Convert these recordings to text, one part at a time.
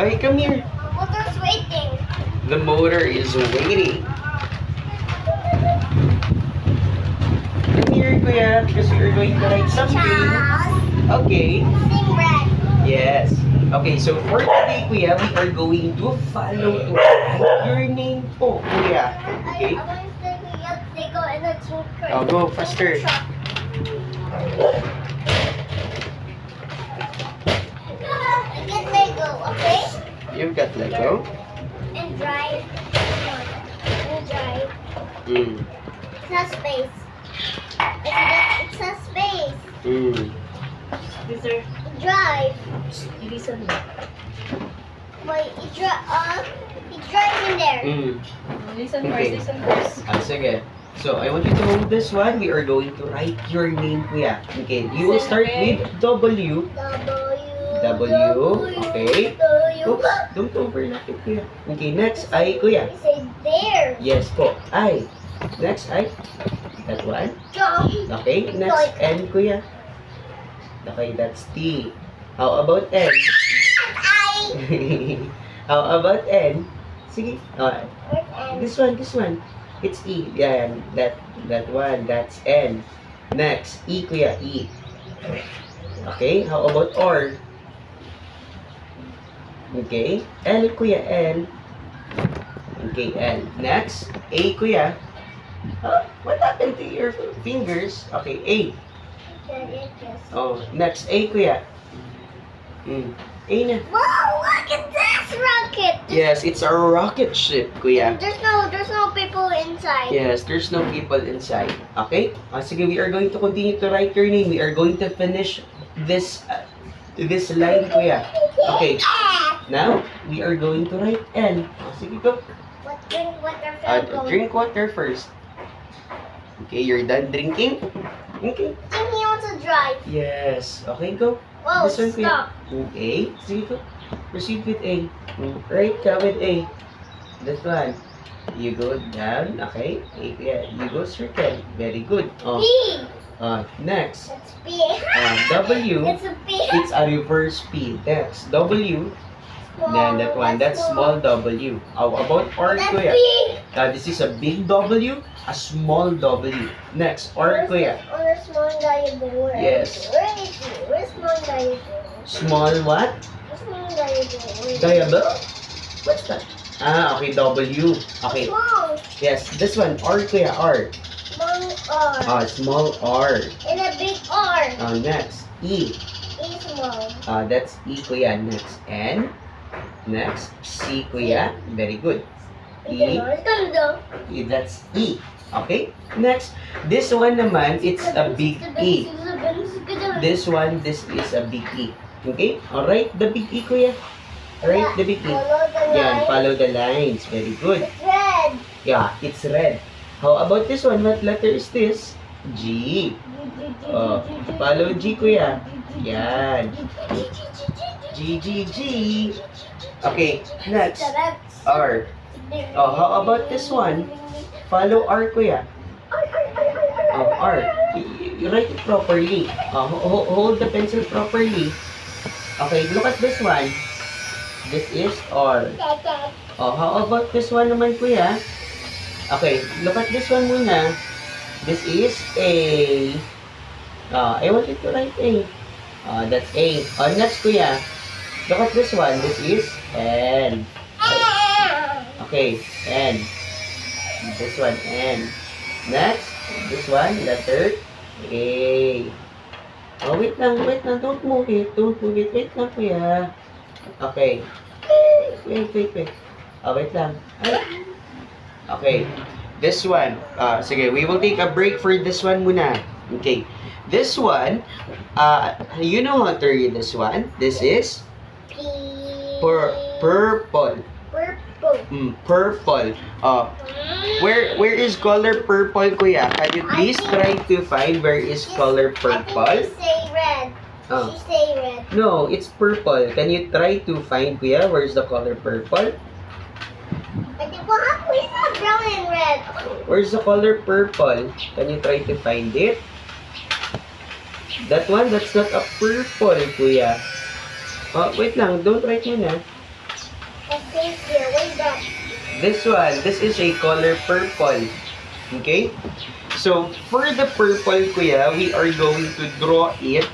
Okay, come here. Motor's waiting. The motor is waiting. Come here, Kuya, because we are going to write something. Charles. Okay. Sing red. Yes. Okay, so for today, Kuya, we are going to follow to write your name po, Kuya. Okay? I want to say they go in the tinker. Oh, go faster. Get Lego, okay? You've got Lego. And drive. And drive. Mm. It's not space. It's not space. Mm. Mister, Drive. listen mo. Wait, it's driving there. Mm. Listen Okay. first, listen first. Sige. So, I want you to hold this one. We are going to write your name, Kuya. Okay, you will start with W. W, okay. Oops, don't overlap it, Kuya. Okay, next, I, Kuya. Say there. Yes po, I. Next, I. That one. Jump. Okay, next, N, Kuya. Okay, that's T. How about N? I. How about N? Sige. Where's This one. It's E. Yan. That one. That's N. Next, E, Kuya. E. Okay. How about R? Okay. L, Kuya. L. Okay, L. Next, A, Kuya. What happened to your fingers? Okay, A. Oh, next, A, Kuya. A na. Wow, look at this rocket. Yes, it's a rocket ship, Kuya. There's no people inside. Yes, there's no people inside. Okay? Sige, we are going to continue to write your name. We are going to finish this line, Kuya. Okay. Now, we are going to write N. Sige, go. Drink water. Drink water first. Okay, you're done drinking? Okay. I think he wants to drive. Yes. Okay, go. Whoa, This one, Kuya. stop. A. Sige, go. Proceed with A. Right ka with A. This one. You go down. Okay. A, yeah. You go circle. Very good. Oh. P. Next. It's P. W. It's a P. It's a reverse P. Next. W. Then that one. That's small W. How about R, That's Kuya? P. This is a big W, a small W. Next. R, Kuya. On a small diagram. Where Yes. Where is it? Where's small diagram? Small what? Small diagram. Diable? What's that? Okay. W. Okay. Small. Yes. This one. R, Kuya. R. Small R. Small R. And a big R. Next. E. E small. That's E, Kuya. Next. N. Next. C, Kuya. Very good. E. It's gonna go. That's E. Okay? Next, this one naman, it's a big E. This one, this is a big E. Okay? Alright, the big E, Kuya. Alright, the big E. Follow the Yan, line. follow the lines. Very good. It's red. Yeah, it's red. How about this one? What letter is this? G. Follow G, Kuya. Yan. G, G, G. Okay, next. R. How about this one? Follow R, Kuya. R. You write it properly. Hold the pencil properly. Okay, look at this one. This is R. How about this one naman, Kuya? Okay, look at this one muna. This is A. I want you to write A. That's A. Next, Kuya. Look at this one. This is N. Okay, N. This one, N. Next, this one, letter A. Wait lang. Don't move it. Wait lang, Kuya. Okay. Wait. Wait lang. Ay. Okay. This one. Sige, we will take a break for this one muna. Okay. This one, you know how to read this one? This is purple. Purple. Where is color purple, Kuya? Can you please try to find where is color purple? I think they say red. She say red. No, it's purple. Can you try to find, Kuya, where's the color purple? I think, well, how we have brown and red? Where's the color purple? Can you try to find it? That one, that's not a purple, Kuya. Wait lang. Don't write muna. space here. What is that? This one, this is a color purple. Okay? So, for the purple, kuya, we are going to draw it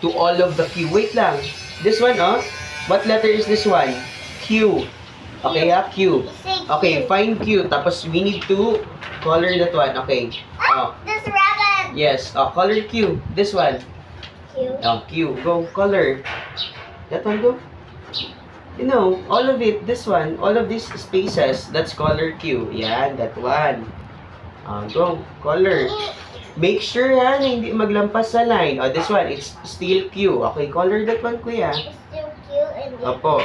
to all of the Q. Wait lang. This one, oh. What letter is this one? Q. Okay, Q. Say Okay, Q. find Q. Tapos, we need to color that one. Okay. Oh, This rabbit. yes. Oh, color Q. This one. Q. Oh, Q. Go, color. That one, go. You know, all of it, this one, all of these spaces, that's color Q. Yan, that one. Go, color. Make sure ha, na hindi maglampas sa line. Oh, this one, it's still Q. Okay, color that one, kuya. It's still Q and Opo.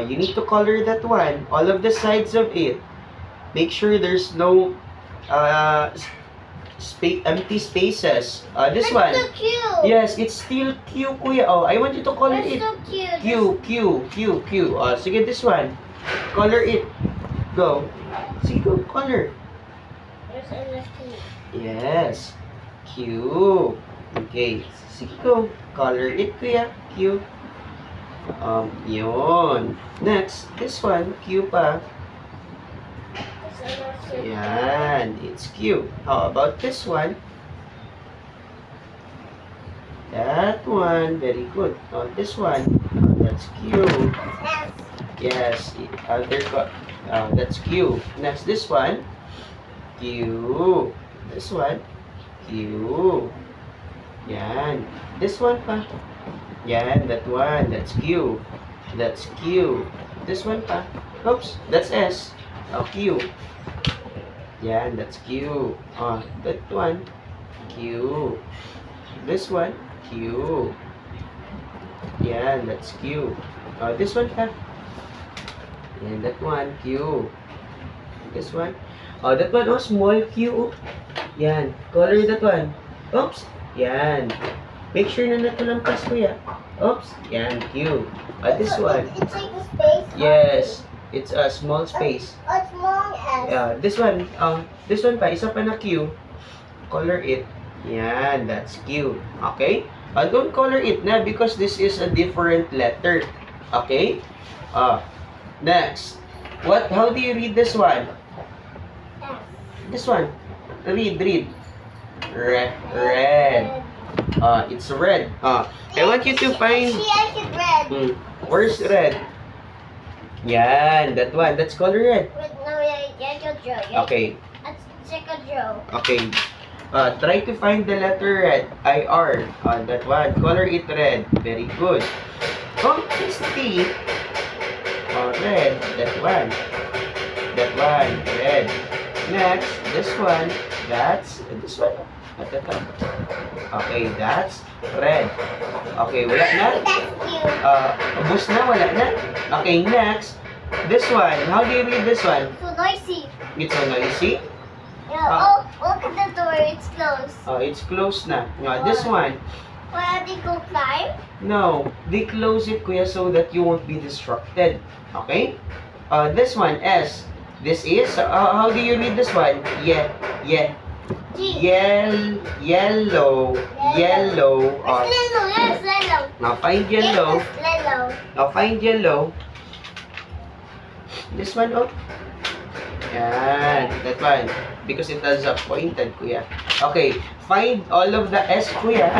You need to color that one. All of the sides of it. Make sure there's no empty spaces. This It's one. still Q. Yes, it's still Q, kuya. Oh, I want you to color It's it. still Q. Q. Sige, this one. Color it. Go. Sige, go. Color. There's enough Q. Yes. Q. Okay. Sige, go. Color it, kuya. Q. Yun. Next, this one. Q pa. There's enough Q. Yan. It's Q. How about this one? That one. Very good. This one. That's Q. S. Yes. That's Q. Next, this one. Q. This one. Q. Yan. This one pa. Yan. That one. That's Q. That's Q. This one pa. Oops. That's S. Q. Yan. That's Q. That one. Q. This one. Q. Yan. That's Q. This one pa. Yan. That one. Q. This one. That one. Oh, small Q. Yan. Color that one. Oops. Yan. Make sure na natulampas, kuya. Oops. Yan. Q. This one. It's like the space. Yes. It's a small space. It's long S. This one pa. Isa pa na Q. Color it. Yan. That's Q. Okay? Don't color it na because this is a different letter. Okay? Next. How do you read this one? S. This one. Read. Red. It's red. I want you to find... See, I can red. Where's red? Yan, that one. That's color red. Wait, no, I can draw. Okay. Let's check a draw. Okay. Try to find the letter red. IR. That one. Color it red. Very good. It's T. Red. That one. That one. Red. Next, this one. That's this one. At the top. Okay, that's red. Okay, wala na? That's cute. Ubus na, wala na. Okay, next. This one. How do you read this one? So noisy. It's so noisy. Yeah, look at the door. It's closed. It's closed na. This one. Where they go climb? No, they close it, kuya, so that you won't be distracted. Okay? This one, S. This is, how do you read this one? G. Yellow. It's yellow. Yes, yellow. Now find yellow. Yes, yellow. Now find yellow. This one, Yan, that one. Because it has a pointed, kuya. Okay, find all of the S, kuya.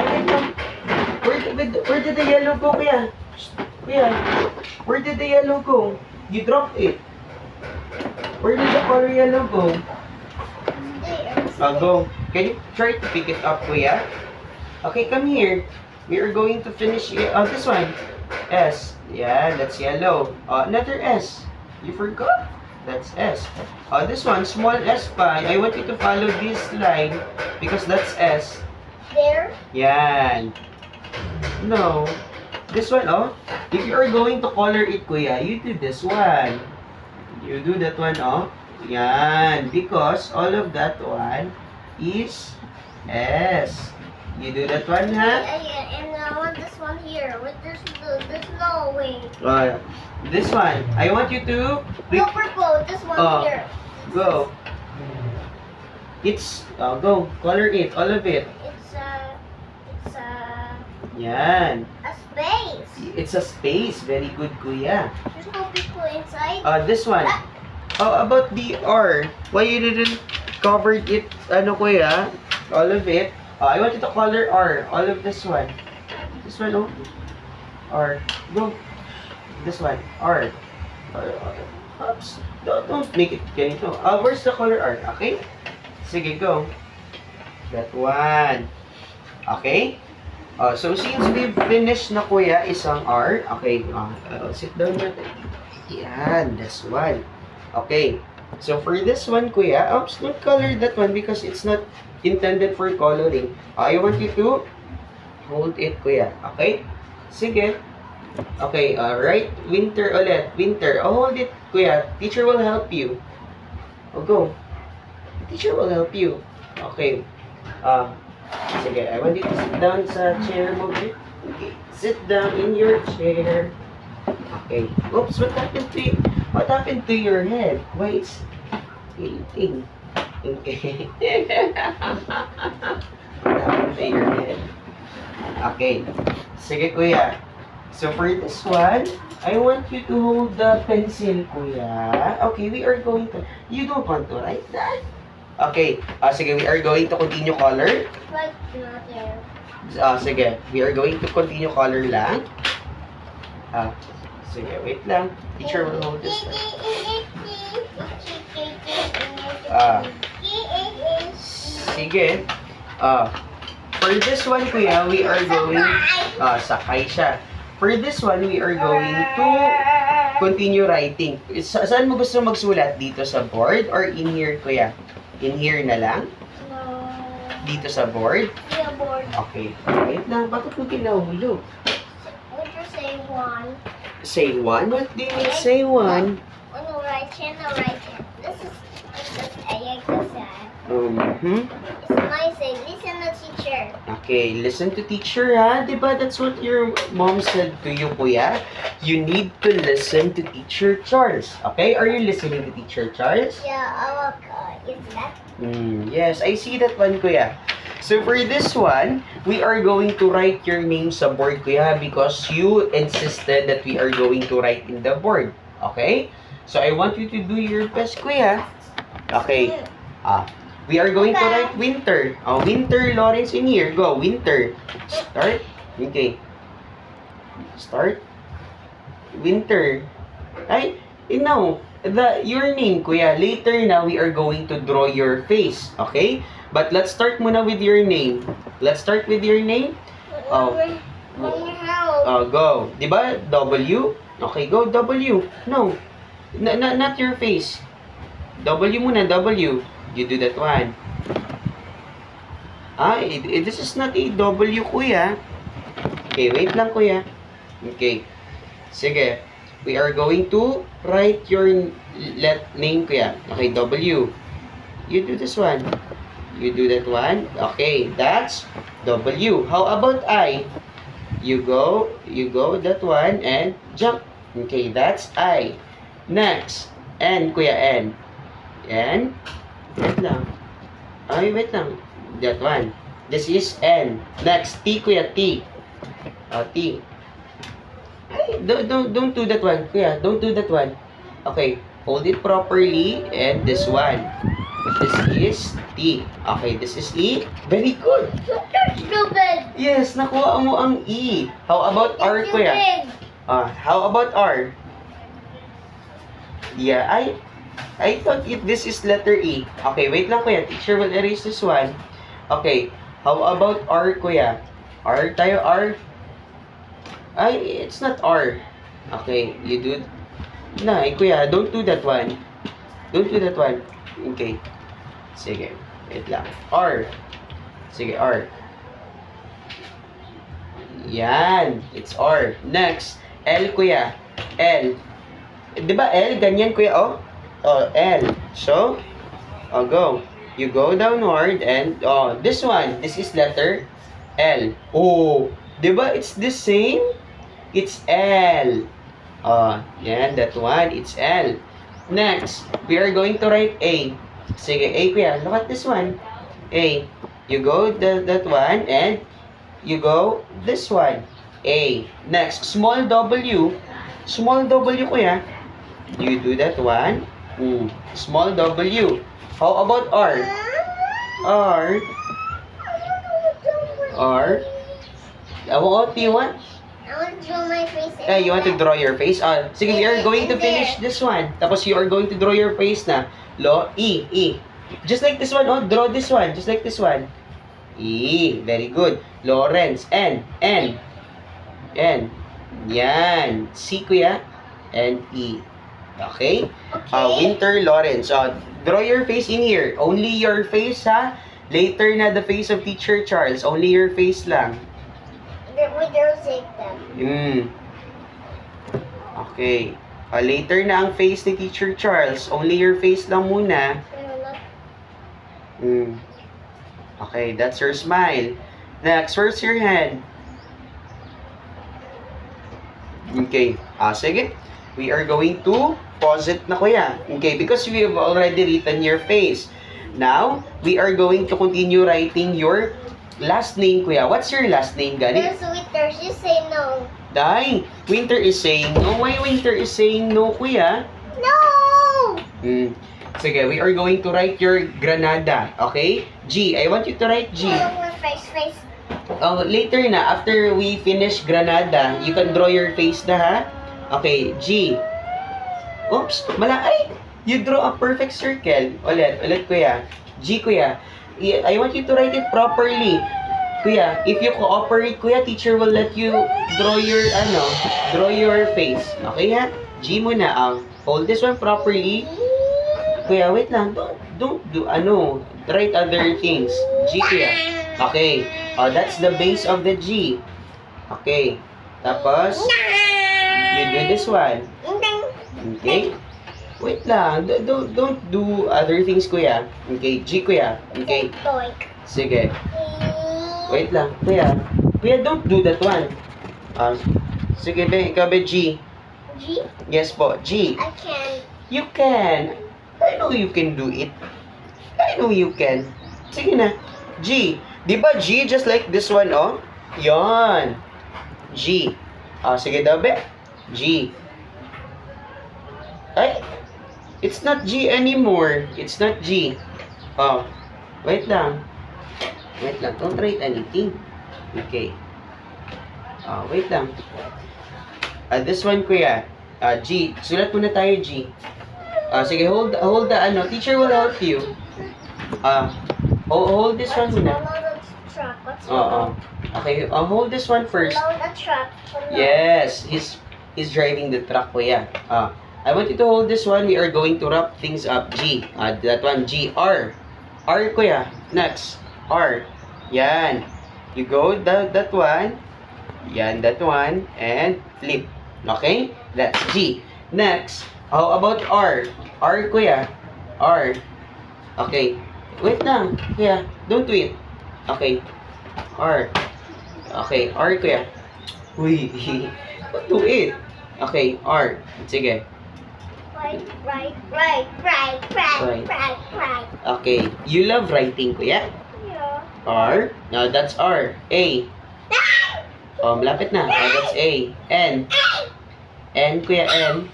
Where did the yellow go, kuya? Kuya, where did the yellow go? You dropped it. Where did the color yellow go? Go. Can you try to pick it up, kuya? Okay, come here. We are going to finish it. This one. S. Yeah, that's yellow. Another S. You forgot? That's S. This one, small S pa. I want you to follow this line because that's S. There? Yan. No. This one, if you are going to color it, kuya, you do this one. You do that one, Yan. Because all of that one is S. You do that one, ha? And I want this one here. With this no way. This one. I want you to... No purple. This one here. Go. It's... go. Color it. All of it. It's Yan. A space. It's a space. Very good, kuya. There's no people inside. This one. How about the R? Why you didn't cover it, ano kuya? All of it. I want you to color R. All of this one. This one, oh. R. Go. This one. R. Oops. Don't make it ganito. Where's the color R? Okay? Sige, go. That one. Okay? So since we've finished na kuya isang R, okay, sit down natin. Yan, this one. Okay. So for this one kuya, oops, don't color that one because it's not intended for coloring. I want you to hold it kuya. Okay? Sige. Okay, right, winter ulit. Winter. Hold it kuya. Teacher will help you. Go. Teacher will help you. Okay. Sige, I want you to sit down sa chair mo. Okay, sit down in your chair. Okay. Oops, what happened to your head? Why it's tilting? Okay. What happened to your head? Okay. Sige, kuya. So for this one, I want you to hold the pencil, kuya. Okay, we are going to... You don't want to write that? Okay. Sige, we are going to continue color. But not there. Sige, we are going to continue color lang. Sige, wait lang. Teacher will hold this one. Sige. For this one, kuya, we are going... sakay siya. For this one, we are going to continue writing. Saan mo gusto magsulat? Dito sa board or in here, kuya? In here na lang? Dito sa board? Yeah, board. Okay. Wait lang. Bakit mo kinahulog? Would you say one? Say one? What do you mean say one? Oh, no, right here, no, right here. This is a exercise. It's my say, listen to teacher. Okay, listen to teacher ha. Diba that's what your mom said to you, kuya? You need to listen to teacher Charles. Okay? Are you listening to teacher Charles? Yeah, oh, is that? Yes, I see that one, kuya. So for this one, we are going to write your name sa board, kuya, because you insisted that we are going to write in the board. Okay? So I want you to do your best, kuya. Okay. We are going to write winter. Winter, Lawrence, in here. Go, winter. Start. Okay. Start. Winter. Ay, no. Your name, kuya. Later na, we are going to draw your face. Okay? But let's start muna with your name. Let's start with your name. Go. Diba? W? Okay, go W. No. Not your face. W muna, W. You do that one. This is not a W, kuya. Okay, wait lang, kuya. Okay. Sige. We are going to write your name, kuya. Okay, W. You do this one. You do that one. Okay, that's W. How about I? You go that one and jump. Okay, that's I. Next, N, kuya, N. N. Wait lang. Wait lang. That one. This is N. Next, T, kuya, T. T. Don't do that one, kuya. Don't do that one. Okay, hold it properly. And this one. This is T. Okay, this is E. Very good. You're stupid. Yes, nakuha mo ang E. How about R, kuya? How about R? Yeah, I thought this is letter E. Okay, wait lang, kuya. Teacher will erase this one. Okay, how about R, kuya? R tayo, R. It's not R. Okay, you do... kuya, don't do that one. Don't do that one. Okay. Sige, wait lang. R. Sige, R. Yan, it's R. Next, L, kuya. L. Diba L? Ganyan, kuya, oh. L. So, go. You go downward and, this one. This is letter L. Diba? It's the same. It's L. Yan, that one. It's L. Next, we are going to write A. Sige, A, kuya. Look at this one. A. You go that one and you go this one. A. Next, small W. Small W, kuya. You do that one. Small W. How about R? R. R. What do you want? I want to draw my face. You want to draw your face? Sige, we are going to finish this one. Tapos you are going to draw your face na. E. Just like this one, draw this one. Just like this one. E. Very good. Lawrence. N. Yan. C, kuya. And E. Okay? Winter, Lawrence. Draw your face in here. Only your face, ha? Later na the face of Teacher Charles. Only your face lang. We don't take them. Okay. Later na ang face ni Teacher Charles. Only your face lang muna. Okay, that's your smile. Next, where's your hand? Okay. Sige. We are going to pause it na, kuya. Okay, because we have already written your face. Now, we are going to continue writing your last name, kuya. What's your last name, Gani? There's Winter. She say no. Dai, Winter is saying no. Why Winter is saying no, kuya? No! Sige, we are going to write your Granada. Okay? G. I want you to write G. Face. Later na, after we finish Granada, you can draw your face na, ha? Okay, G. Oops, ay! You draw a perfect circle. Ulit, kuya. G, kuya. I want you to write it properly. Kuya, if you cooperate, kuya, teacher will let you draw your face. Okay, ha? G muna. Hold this one properly. Kuya, wait lang. Don't do, write other things. G, kuya. Okay. That's the base of the G. Okay. Tapos, you do this one. Okay? Wait lang. Don't do other things, kuya. Okay, G, kuya. Okay. Sige. Wait lang, kuya. Kuya, don't do that one. Sige, ikaw ba, G? G? Yes po, G. I can. You can. I know you can do it. I know you can. Sige na. G. Di ba G just like this one, Yan. G. Sige daw, be. G. Ay. It's not G anymore. It's not G. Wait lang. Don't write anything. Okay. Wait lang. This one, kuya. G. Sulat muna tayo, G. Sige, hold the Teacher will help you. Hold this one muna. Follow the truck. What's wrong? Okay, hold this one first. Follow the truck. Yes, he's driving the truck, kuya. I want you to hold this one. We are going to wrap things up. G. That one, G. R. R, kuya. Next. R. Yan. You go that one. Yan, that one. And flip. Okay? That's G. Next. How about R? R, kuya. R. Okay. Wait lang. Kuya, don't do it. Okay. R. Okay. R, kuya. Uy. Don't do it. Okay. R. Sige. Right. Okay. You love writing, kuya? Yeah. R. Now, that's R. A. Malapit na. That's A. N. N, kuya, N.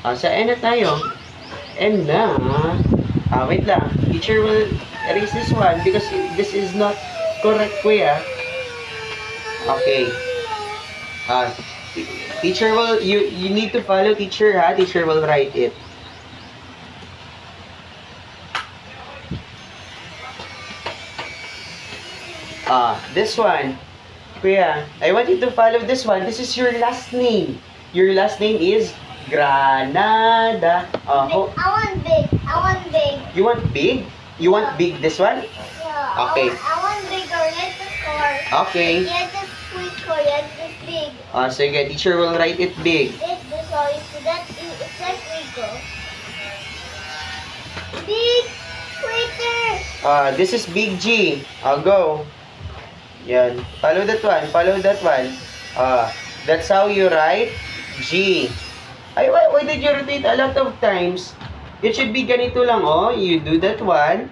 Sa N na tayo. N na. Wait lang. Teacher will erase this one because this is not correct, kuya. Okay. Teacher will, you need to follow teacher, ha? Teacher will write it. This one. Kuya, I want you to follow this one. This is your last name. Your last name is Granada. I want big. You want big? You want big this one? Yeah. Okay. I want bigger. Let the score. Okay. Let the squeak or let the big. Sige, teacher will write it big. Sorry, so that it's like wiggle. Big sweater. This is big G. I'll go. Yan. Follow that one. Follow that one. That's how you write G. Ay, why did you rotate a lot of times? It should be ganito lang, You do that one.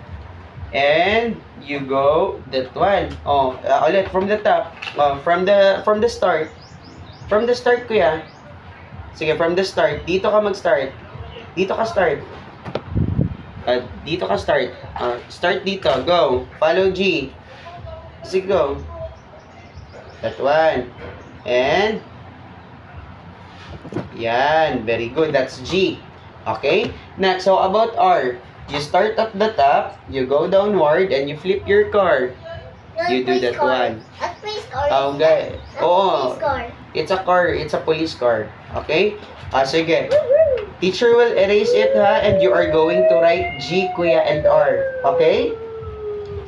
And you go that one. Oh, ulit from the top. From the start. From the start, kuya. Sige, from the start. Dito ka mag-start. Dito ka start. Dito ka start. Start dito. Go. Follow G. Sige, go. That one. And yan. Very good. That's G. Okay? Next, so about R. You start at the top, you go downward, and you flip your car. You do that one. A police car. Okay. A Oo. police car. It's a car. It's a police car. Okay? Sige. Teacher will erase it, ha? And you are going to write G, kuya, and R. Okay?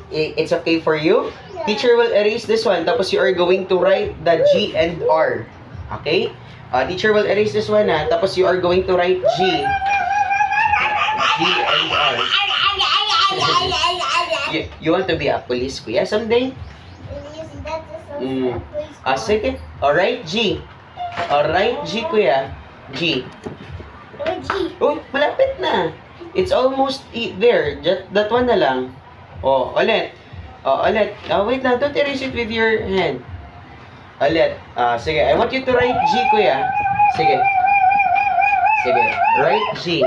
It's okay for you? Teacher will erase this one. Tapos you are going to write the G and R. Okay? Teacher will erase this one, ha? Tapos you are going to write G. G and R. You want to be a police, kuya, someday? Yes, that is Mm. a police car. Sige. Alright, G. Alright, G, kuya. G. G. Oh, malapit na. It's almost there. Just that one na lang. Oh, ulit. Oh, ulit. Wait na. Don't erase it with your hand. Ulit. Sige. I want you to write G, kuya. Sige. Sige. Write G.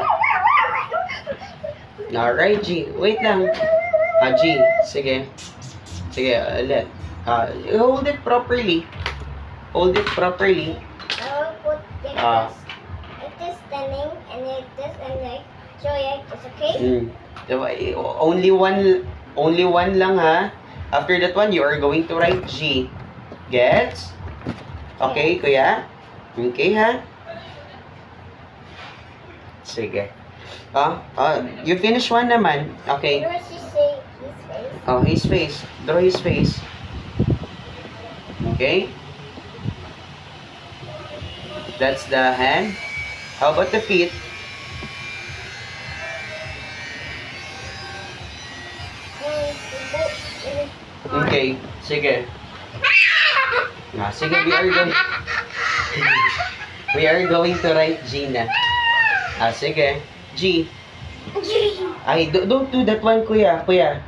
Write G. Wait lang. G. Sige. Sige. Ulit. Hold it properly. Hold it properly. I will put it Ah. this. It is standing and it is and like so yeah, it's okay. Diba? Only one lang, ha. After that one, you are going to write G. Gets? Okay, kuya? Okay, ha? Sige. You finish one naman. Okay. What does she say? His face. Oh, his face. Draw his face. Okay. That's the hand. How about the feet? Okay. Sige. Sige, we are going to write G na. Sige. G. Ay, don't do that one, kuya. Kuya,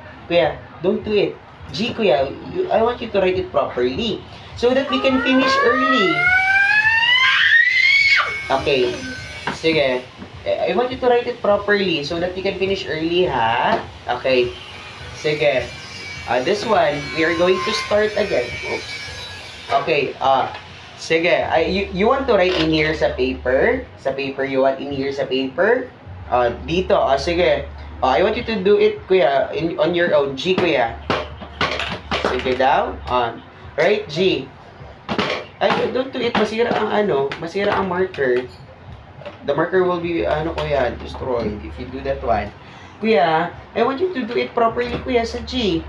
don't do it. G, kuya. I want you to write it properly. So that we can finish early. Okay. Sige. I want you to write it properly so that we can finish early, ha? Okay. Sige. This one, we are going to start again. Oops. Okay. Sige. You want to write in here sa paper? Sa paper, you want in here sa paper? Dito. Sige. I want you to do it, kuya, on your own. G, kuya. Sige daw. Right, G. Ay, don't do it. Masira ang marker. The marker will be, kuya, destroyed if you do that one. Kuya, I want you to do it properly, kuya, sa G.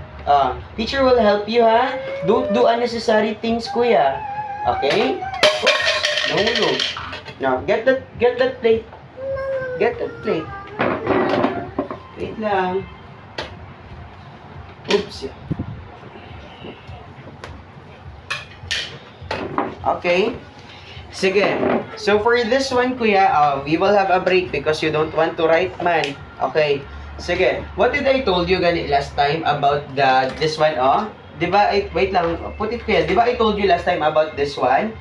Teacher will help you, ha? Don't do unnecessary things, kuya. Okay? Oops. No. Now, get that plate. Get that plate. Wait lang. Oops. Okay. Sige. So for this one, kuya, we will have a break because you don't want to write man. Okay. Sige. What did I told you gani last time about this one, Diba, wait lang, put it kuya. Diba I told you last time about this one?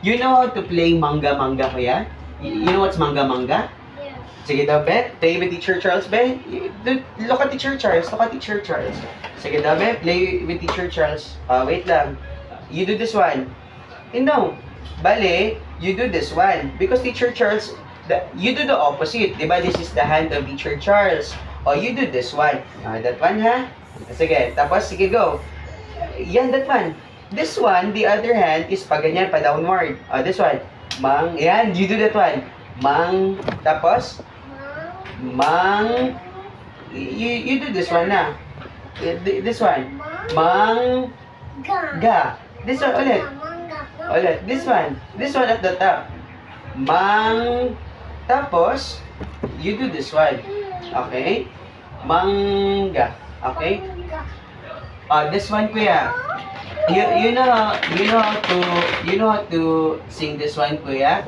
You know how to play manga-manga, kuya? You know what's manga-manga? Yeah. Sige daw, Bet. Play with Teacher Charles, Bet. Look at Teacher Charles. Look at Teacher Charles. Sige daw, Bet. Play with Teacher Charles. Wait lang. You do this one. No. Bale, you do this one. Because Teacher Charles, you do the opposite. Diba, this is the hand of Teacher Charles. You do this one. That one, ha? Sige. Tapos, sige, go. Yan, that one. This one, the other hand, is pa ganyan, pa downward. This one. Mang. Yan, you do that one. Mang. Tapos, mang. You do this one na. This one. Mang. Ga. This one ulit. Ulit. This one. This one at the top. Mang. Tapos, you do this one. Okay? Mangga. Okay? This one, kuya. You know how to sing this one, kuya?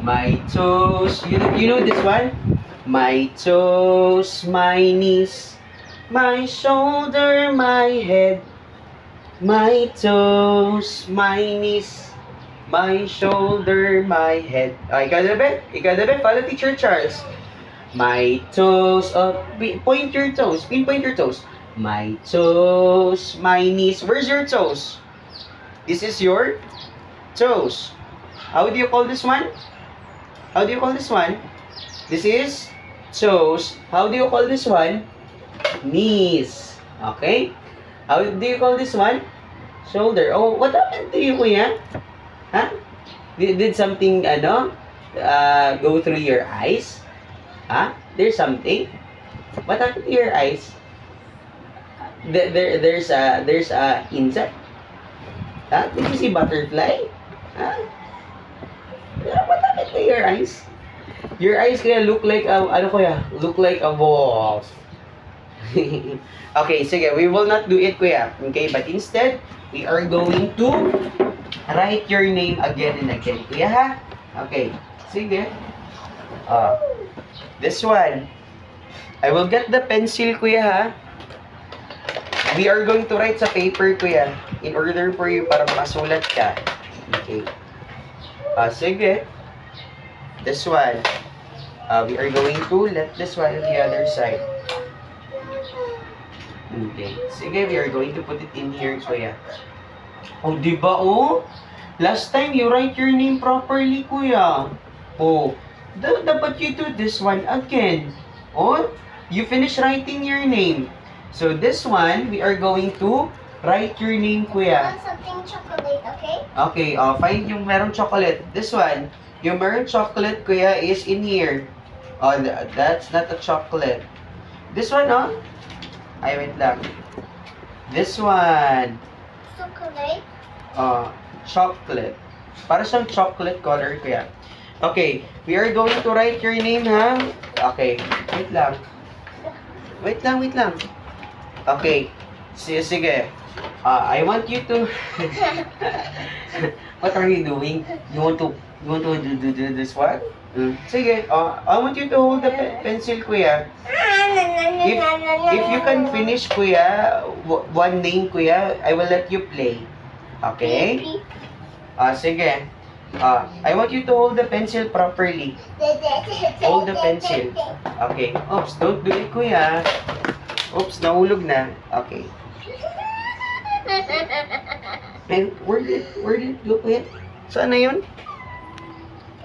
My toes. You know this one? My toes, my knees. My shoulder, my head, my toes, my knees, my shoulder, my head. Ikaw na ba? Follow Teacher Charles. My toes, point your toes, pinpoint your toes. My toes, my knees. Where's your toes? This is your toes. How do you call this one? How do you call this one? This is toes. How do you call this one? Knees. Okay? How do you call this one? Shoulder. Oh, what happened to you, kuya? Huh? Did something, go through your eyes? Huh? There's something? What happened to your eyes? There's a insect? Huh? Did you see butterfly? Huh? What happened to your eyes? Your eyes kaya look like a, look like a wolf. Okay, sige, we will not do it, kuya. Okay, but instead, we are going to write your name again and again, kuya, ha? Okay, sige. This one. I will get the pencil, kuya, ha? We are going to write sa paper, kuya, in order for you para makasulat ka. Okay. Sige. This one. We are going to let this one on the other side. Okay. Sige, we are going to put it in here, kuya. Oh, di ba, oh? Last time, you write your name properly, kuya. Oh, dapat you do this one again. Oh, you finish writing your name. So, this one, we are going to write your name, I kuya. want something chocolate, okay? Okay, find yung merong chocolate. This one, yung merong chocolate, kuya, is in here. Oh, that's not a chocolate. This one, oh. Ay, wait lang. This one. Chocolate? Chocolate. Para siyang chocolate color, kuya. Okay, we are going to write your name, ha? Okay, wait lang. Wait lang. Okay, sige. I want you to... What are you doing? You want to do this one? Sige, I want you to hold the pencil, kuya. If you can finish, kuya, one name, kuya, I will let you play. Okay? Sige. I want you to hold the pencil properly. Hold the pencil. Okay. Oops, don't do it, kuya. Oops, nahulog na. Okay. And where did it go, kuya? Saan na yun?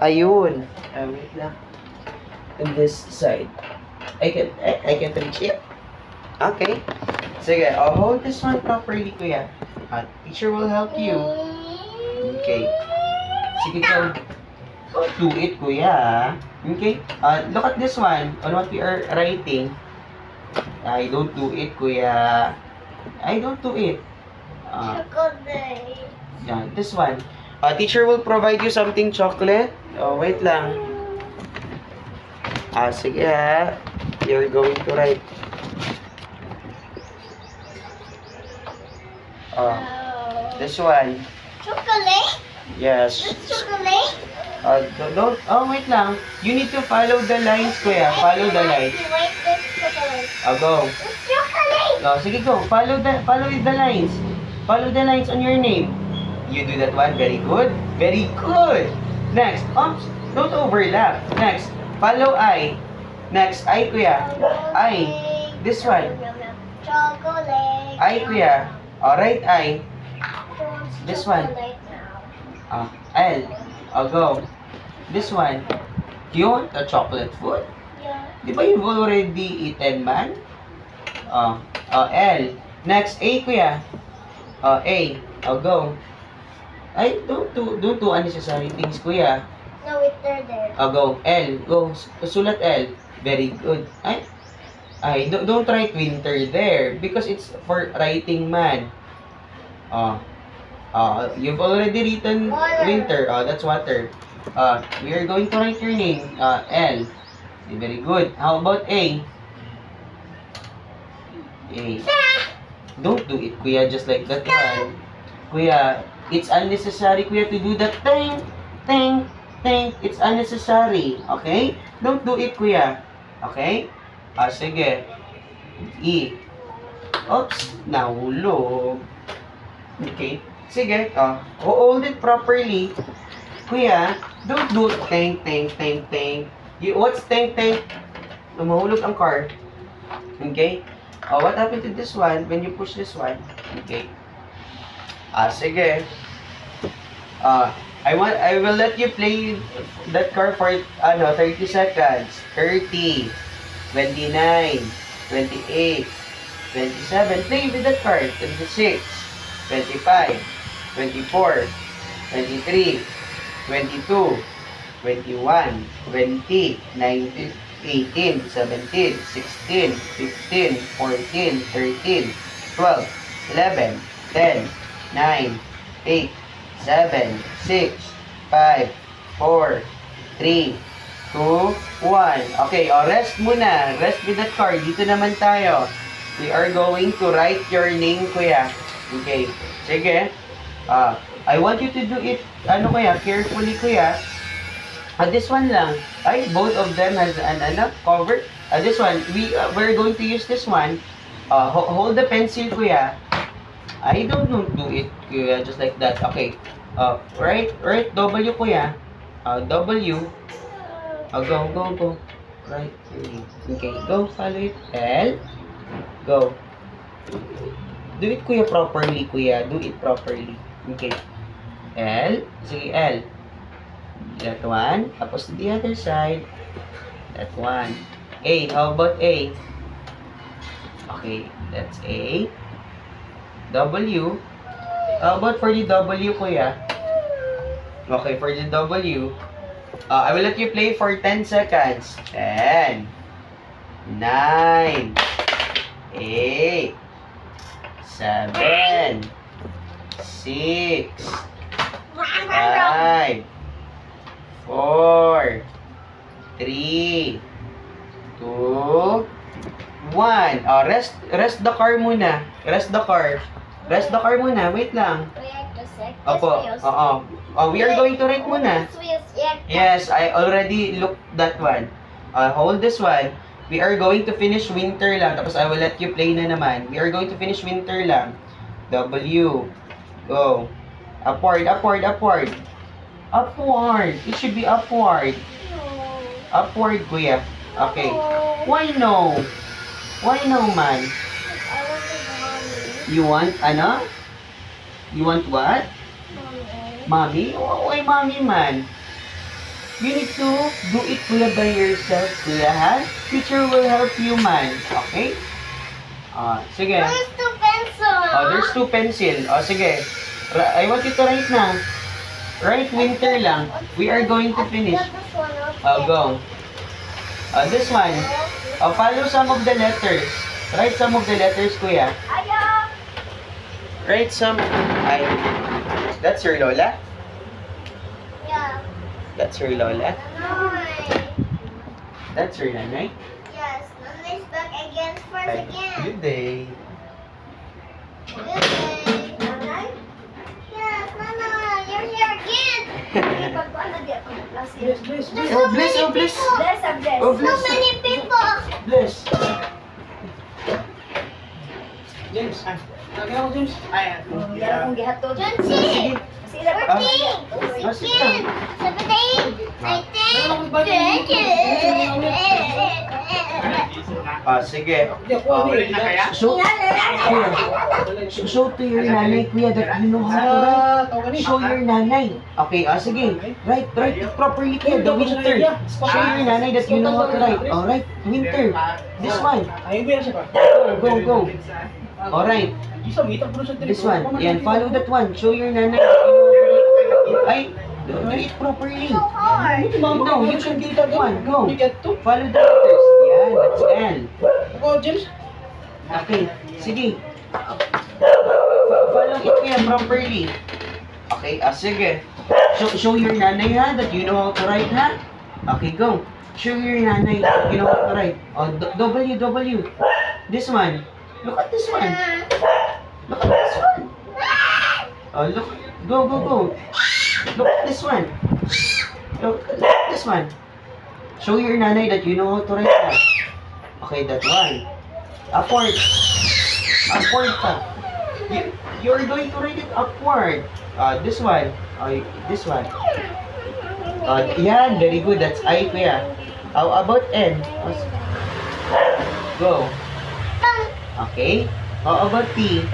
Ayun. Wait lang. On this side. I can reach it. Okay. Sige, hold this one properly, kuya. Teacher will help you. Okay. Sige, go. Don't do it, kuya. Okay. Look at this one. On what we are writing. I don't do it, kuya. I don't do it. Chocolate. Yeah, this one. Teacher will provide you something chocolate. Oh, wait lang. Sige, ha. You're going to write. This one. Chocolate? Yes. This chocolate? Don't. Oh, wait lang. You need to follow the lines, kuya. Follow the lines. Wait, this chocolate. Go. This chocolate! Sige, go. Follow the lines. Follow the lines on your name. You do that one. Very good. Very good. Next. Don't overlap. Next. Follow I. Next. I, kuya. I. This one. Chocolate. I, kuya. Alright, I. This one. L. Go. This one. Do you want a chocolate food? Yeah. Di ba you've already eaten, man? L. Next, A, kuya. A. Go. Ay, don't do unnecessary things, kuya. No, it's there. Go. L. Go. Sulat L. Very good. Ay, don't write winter there because it's for writing, man. You've already written Water. winter. That's water. We are going to write your name. L. Very good. How about A? A. Don't do it, kuya, just like that one. Kuya, it's unnecessary, kuya, to do that thing. It's unnecessary. Okay? Don't do it, kuya. Okay? Sige. E. Oops, nahulog. Okay. Sige, hold it properly. Kuya, don't do tang, tang, tang, tang. What's tang, tang? Mahulog ang car. Okay? What happened to this one when you push this one? Okay. Sige. I will let you play that car for 30 seconds. 30, 29, 28, 27. Play with that card. 26, 25, 24, 23, 22, 21, 20, 19, 18, 17, 16, 15, 14, 13, 12, 11, 10, 9, 8, 7, 6, 5, 4, 3, 2, 1. Okay, rest muna. Rest with that card. Dito naman tayo. We are going to write your name, kuya. Okay. Sige. I want you to do it, kuya, carefully, kuya. This one lang. Both of them has an cover. This one, we're going to use this one. Hold the pencil, kuya. I don't know, do it, kuya, just like that. Okay. Right W, kuya. W. Go. Right. Okay, go, follow it. L. Go. Do it, kuya, properly, kuya. Do it properly. Okay. L. Sige, L. That one. Tapos the other side. That one. A. How about A? Okay, that's A. W. How about for the W, kuya? Okay, for the W. I will let you play for 10 seconds. 10. 9. 8. 7. 6. 5. 4, 3, 2, 1. Rest the car muna. Rest the car muna. Wait lang. Opo. We are going to write muna. Yes, I already looked that one. Hold this one. We are going to finish winter lang. Tapos I will let you play na naman. We are going to finish winter lang. W. Go. Upward. Upward. It should be upward. Upward, kuya. Okay. Why no? Why no, man? You want, You want what? Mommy? Why mommy, man? You need to do it, kuya, by yourself, kuya, ha? Teacher will help you, man. Okay? Sige. There's two pencils. There's two pencil. Sige. I want you to write na. Right, winter lang. We are going to finish. Go. This one. Follow some of the letters. Write some of the letters, kuya. Write some. That's your lola? Yeah. That's your lola? Nanay. That's your nanay? Yes, Nanay's back again first again. Good day. Good day. Nanay? Yes, Nanay, you're here again. Bless. Oh, bless. Oh, bless. Oh, So bless. many people. Bless. James, lagi ako James. Yan akong gihatod. 20, Sila 14, 16, 17, 19, Sige. Hindi ako ulit na kaya? Show to your nanay, kuya, that you know how to write. Show your nanay. Okay, sige. Write properly, kuya, the winter. Show your nanay that you know how to write. Alright, winter. This one. Ayun ba yan siya pa? Go. Alright, Isa, mitang po sa this one. Yan, follow that one. Show your nanay that you know how to write. Ay, do it properly. so hard. No, you should get that one. Go. You get two. Follow the letters. Yan, that's L. Ako, James. Okay, sige. Follow it kaya properly. Okay, sige. Show your nanay, ha, that you know how to write, ha? Okay, go. Show your nanay that you know how to write. W. This one. Look at this one. Look at this one. Look. Go. Look at this one. Look at this one. Show your nanay that you know how to write, ha? Okay, that one. Upward. Upward pa. You're going to write it upward. This one. This one. Yan, very good. That's I, kuya. How about N? Go. Okay. How about T?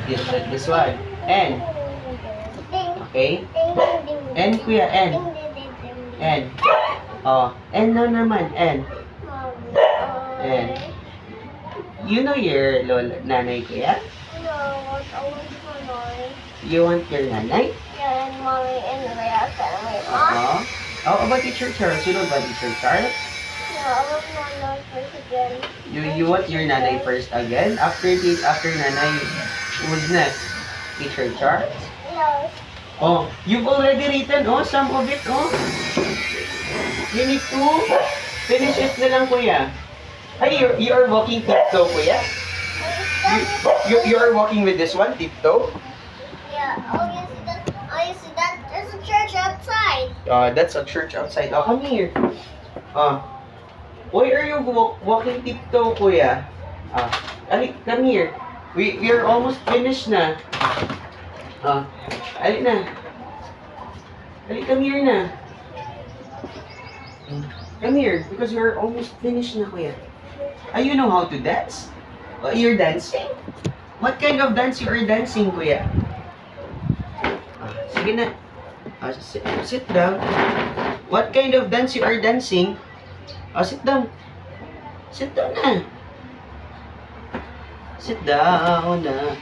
This one. N. Okay. N, kuya, N. N. N na naman, N. N. You know your nanay, kuya? You want your nanay? Yeah, and mommy and Rhea and my mom. How about teacher Charles? You know about teacher Charles? Yeah, I want my nanay first again. You want your nanay first again? After nanay, who's next? Teacher Charles? Yes. You've already written, some of it, You need to finish it na lang, kuya. Ay, you are walking tiptoe, kuya? You are walking with this one, tiptoe? Yeah, you see that? There's a church outside. That's a church outside. Come here. Why are you walking tiptoe, kuya? Come here. We are almost finished na. Ali na. Ali, come here na. Come here, because you're almost finished na, kuya. You know how to dance? You're dancing? What kind of dance you are dancing, kuya? Sige na. Sit down. What kind of dance you are dancing? Sit down. Sit down na. Sit down na.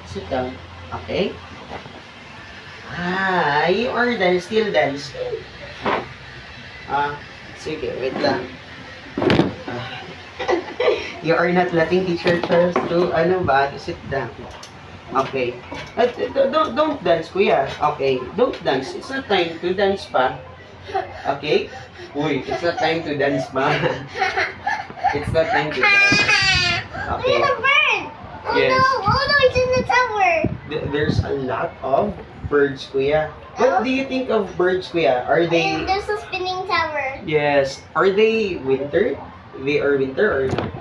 Sit down. Okay? You are still dancing. Sige, wait lang. You are not letting teacher Charles to sit down. Okay. Don't dance, kuya. Okay, don't dance. It's not time to dance pa. Okay? Uy, it's not time to dance pa. It's not time to dance. Okay. Look at the bird. Yes. Oh no, it's in the tower. There's a lot of birds, kuya. What do you think of birds, kuya? Are And they... there's a spinning tower. Yes. Are they winter? They are winter or not?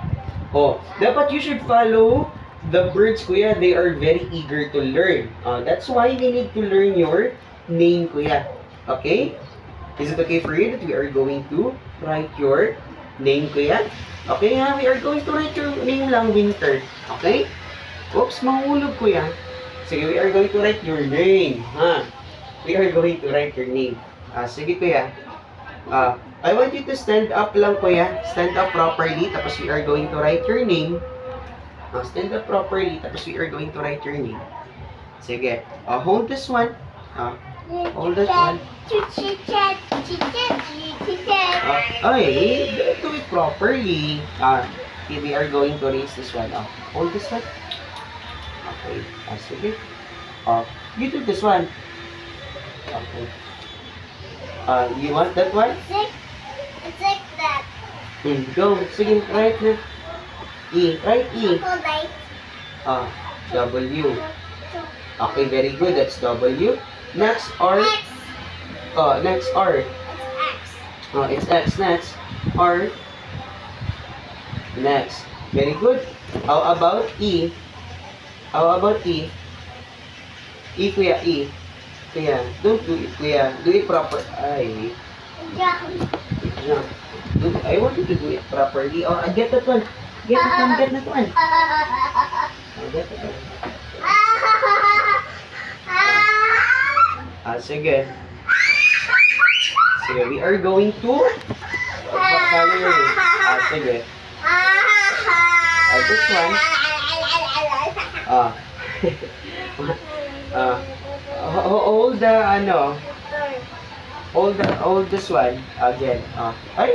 Dapat you should follow the birds, kuya. They are very eager to learn. That's why we need to learn your name, kuya. Okay? Is it okay for you that we are going to write your name, kuya? Okay, we are going to write your name lang, Winter. Okay? Oops, mahulog, kuya. Sige, we are going to write your name, We are going to write your name. Sige, kuya. I want you to stand up lang, kuya. Stand up properly, tapos we are going to write your name. Stand up properly, tapos we are going to write your name. Sige. Hold this one. Hold that one. Do it properly. We are going to raise this one. Hold this one. Okay. Sige. You do this one. Okay. You want that one? It's like that. Go. Sige, write na. Write E. Like W. Okay, very good. That's W. Next R. X. Next R. It's X. It's X. Next R. Next. Very good. How about E? How about E? E, kuya, E. Kuya, don't do it, kuya. Do it proper. Yeah. I want you to do it properly. Get that one. Get that one. Get that one. Get that one. Sige. Sige, we are going to follow your name. Sige. This one. Hold the, hold this one again.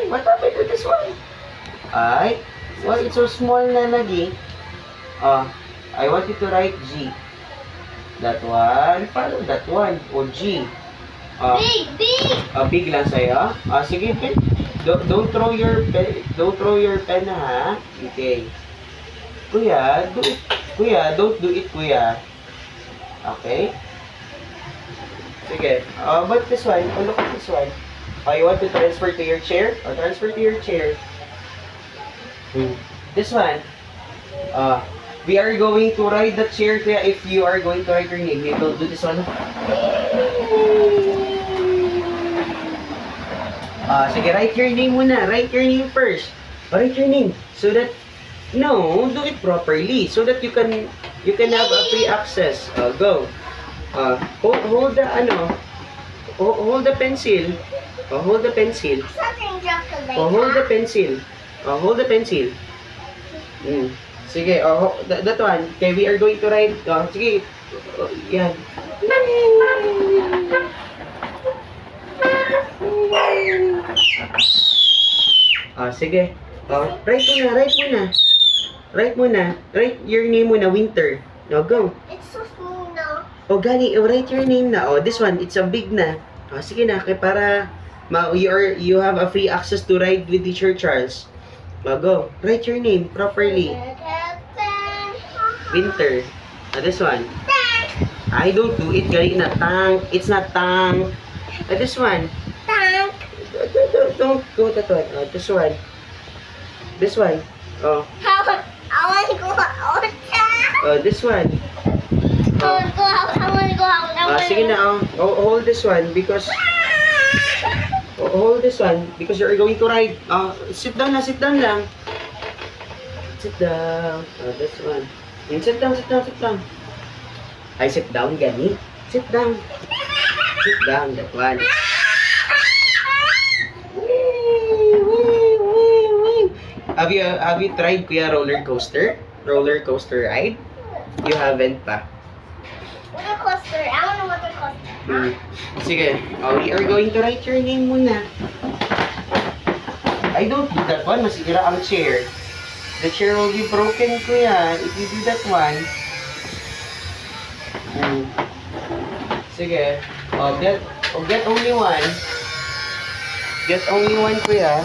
What happened to this one? Well, it's so small na lagi. I want you to write G. That one. Follow that one. G. Big. Big lang sa'yo. Sige, pen. Don't throw your pen. Don't throw your pen, ha? Okay. Kuya, do it. Kuya, don't do it, kuya. Okay? Sige. But this one, look at this one. You want to transfer to your chair? Transfer to your chair. This one. We are going to ride the chair, kuya, if you are going to write your name. We will do this one. Sige, write your name muna. Write your name first. Write your name. So that, no, do it properly. So that you can have a free access. Go. Hold the, hold the pencil. Hold the pencil. Something chocolate. Hold the pencil. Hold the pencil. Sige, that one. Okay, we are going to write. Sige. Yan. Sige. Write muna. Write your name muna, Winter. Now, go. It's so small now. Gani, write your name na. This one, it's a big na. Sige na, kaya para you have a free access to ride with Teacher Charles. Go. Write your name properly. Winter. This one. I don't do it, gani na. Tank. It's not tank. This one. Tank. Don't go that one. This one. This one. I want to go out. This one. I want to go out. I want to go out. Sige na, hold this one because hold this one because you're going to ride. Sit down lang. Sit down. This one. And sit down. Ay, sit down, gani. Sit down, that one. Have you tried, kuya, roller coaster? Roller coaster ride? You haven't pa. Water coaster. I want a water coaster. Sige. We are going to write your name muna. I don't do that one. Masira ang chair. The chair will be broken, kuya, if you do that one. Sige. Get only one. Get only one, kuya.